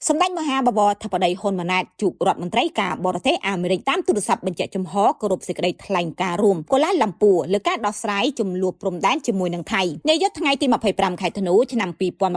សម្ដេចមហាបវរធិបតីហ៊ុនម៉ាណែតជួបរដ្ឋមន្ត្រីការបរទេសអាមេរិកតាមទូរស័ព្ទបញ្ជាក់ចំហគោរពសេចក្តីថ្លែងការណ៍រួមកូឡាឡាំពូលើការដោះស្រាយចំនួនព្រំដែនជាមួយនឹងថៃនាយកថ្ងៃទី25ខែធ្នូឆ្នាំ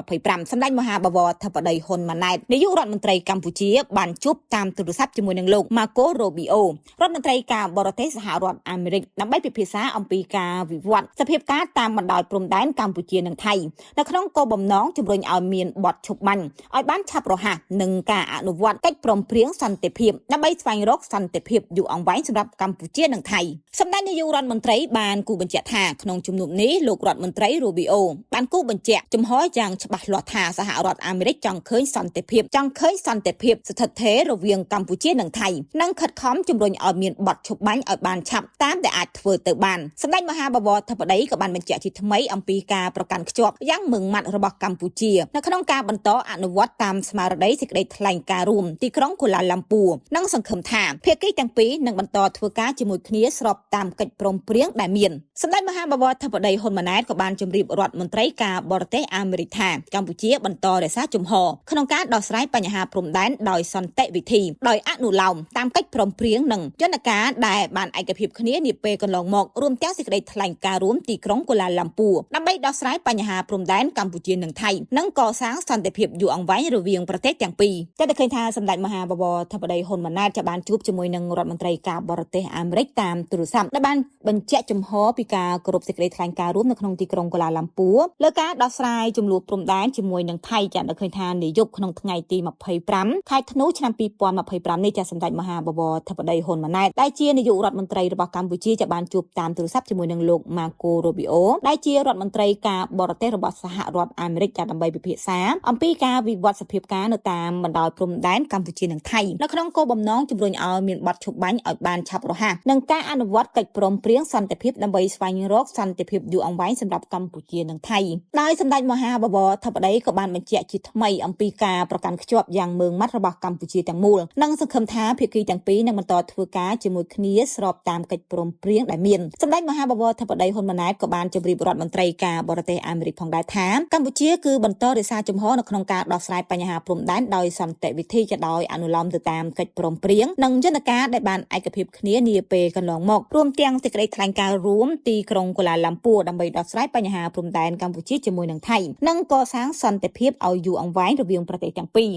2025សម្ដេចមហាបវរធិបតីហ៊ុនម៉ាណែតនាយករដ្ឋមន្ត្រីកម្ពុជាបានជួបតាមទូរស័ព្ទជាមួយនឹងលោក Marco Rubio រដ្ឋមន្ត្រីការបរទេសសហរដ្ឋអាមេរិកដើម្បីពិភាក្សាអំពីការវិវត្តសភាពការតាមបណ្ដោយព្រំដែនកម្ពុជានិងថៃនៅក្នុងគោលបំណងជំរុញឲ្យមានបទឈប់បាញ់ឲ្យបានឆាប់រហ័សនិងការអនុវត្តកិច្ចព្រមព្រៀងសន្តិភាពដើម្បីស្វែងរកសន្តិភាពយូរអង្វែងសម្រាប់កម្ពុជានិងថៃសម្ដេចនាយករដ្ឋមន្ត្រីបានគូបញ្ជាក់ថាក្នុងជំនុំនេះលោករដ្ឋមន្ត្រី Rubio បានគូបញ្ជាក់ចំហយ៉ាងច្បាស់លាស់ថាសហរដ្ឋអាមេរិកចង់ឃើញសន្តិភាពស្ថិតស្ថេររវាងកម្ពុជានិងថៃនិងខិតខំជំរុញឲ្យមានបទឈប់បាញ់ឲ្យបានឆាប់តាមដែលអាចធ្វើទៅបានសម្ដេចមហាបវរធិបតីក៏បានបញ្ជាក់ជាថ្មីអំពីការប្រកាន់ខ្ជាប់យ៉ាងម៉ឺងម៉ាត់របស់កម្ពុជានៅក្នុងការបន្តអនុវត្តតាមស្មារតីសេចក្តីថ្លែងការណ៍រួមទីក្រុងកូឡាឡាំពូនិងសង្ឃឹមថាភាគីទាំងពីរនឹងបន្តធ្វើការជាមួយគ្នាស្របតាមកិច្ចព្រមព្រៀងដែលមានសម្ដេចមហាបវរធិបតីហ៊ុនម៉ាណែតក៏បានជម្រាបរដ្ឋមន្ត្រីការបរទេសអាមេរិកថាកម្ពុជាបន្តរក្សាជំហរក្នុងការដោះស្រាយបញ្ហាព្រំដែនដោយសន្តិវិធីដោយអនុលោមតាមកិច្ចព្រមព្រៀងនិងយន្តការដែលបានឯកភាពគ្នានាពេលកន្លងមករួមទាំងសេចក្តីថ្លែងការណ៍រួមទីក្រុងកូឡាឡាំពូដើម្បីដោះស្រាយបញ្ហាព្រំដែនកម្ពុជានិងថៃនិងកសាងសន្តិភាពយូរអង្វែងរវាងប្រទេសទាំងពីរតែឃើញថាសម្ដេចមហាបវរធិបតីហ៊ុនម៉ាណែតจะបានជួបជាមួយនឹងរដ្ឋមន្ត្រីការបរទេសអាមេរិកតាមទូរស័ព្ទដែលបានបញ្ជាក់ចំហពីការគោរពសេចក្តីថ្លែងការណ៍រួមនៅក្នុងទីក្រុងកូឡាឡាំពូលើការដោះស្រាយចំនួនព្រំដែនជាមួយនឹងថៃចាឃើញថានាយប់ក្នុងថ្ងៃទី25ខែធ្នូឆ្នាំ2025នេះចាសម្ដេចមហាបវរធិបតីហ៊ុនម៉ាណែតដែលជានាយករដ្ឋមន្ត្រីរបស់កម្ពុជាจะបានជួបតាមទូរស័ព្ទជាមួយនឹងលោក Marco Rubio ដែលជារដ្ឋមន្ត្រីការបរទេសរបស់សហរដ្ឋអាមេរិកចាដើម្បីពិភាក្សាអំពីការវិវត្តសភាពការនៅតាមបណ្ដោយព្រំដែនកម្ពុជានិងថៃនៅក្នុងគោលបំណងជំរុញឲ្យមានបទឈប់បាញ់ឲ្យបានឆាប់រហ័សនិងការអនុវត្តកិច្ចព្រមព្រៀងសន្តិភាពដើម្បីស្វែងរកសន្តិភាពយូរអង្វែងសម្រាប់កម្ពុជានិងថៃដោយសម្ដេចមហាបវរធិបតីក៏បានបញ្ជាក់ជាថ្មីអំពីការប្រកាន់ខ្ជាប់យ៉ាងម៉ឺងម៉ាត់របស់កម្ពុជាទាំងមូលនិងសង្ឃឹមថាភាគីទាំងពីរនឹងបន្តធ្វើការជាមួយគ្នាស្របតាមកិច្ចព្រមព្រៀងដែលមានសម្ដេចមហាបវរធិបតីហ៊ុនម៉ាណែតក៏បានជម្រាបរដ្ឋមន្ត្រីការបរទេសអាមេរិកផងដែរថាកម្ពុជាគឺបន្តរក្សាជំហរនៅក្នុងការដោះស្រាយបញ្ហាព្រំដែនដោយសន្តិវិធីជាដោយអនុលោមទៅតាមកិច្ចព្រមព្រៀងនិងយន្តការដែលបានឯកភាពគ្នានាពេលកន្លងមករួមទាំងសេចក្តីថ្លែងការណ៍រួមទីក្រុងកូឡាឡាំពូដើម្បីដោះស្រាយបញ្ហាព្រំដែនកម្ពុជាជាមួយនឹងថៃនិងកសាងសន្តិភាពឲ្យយូរអង្វែងរវាងប្រទេសទាំងពីរ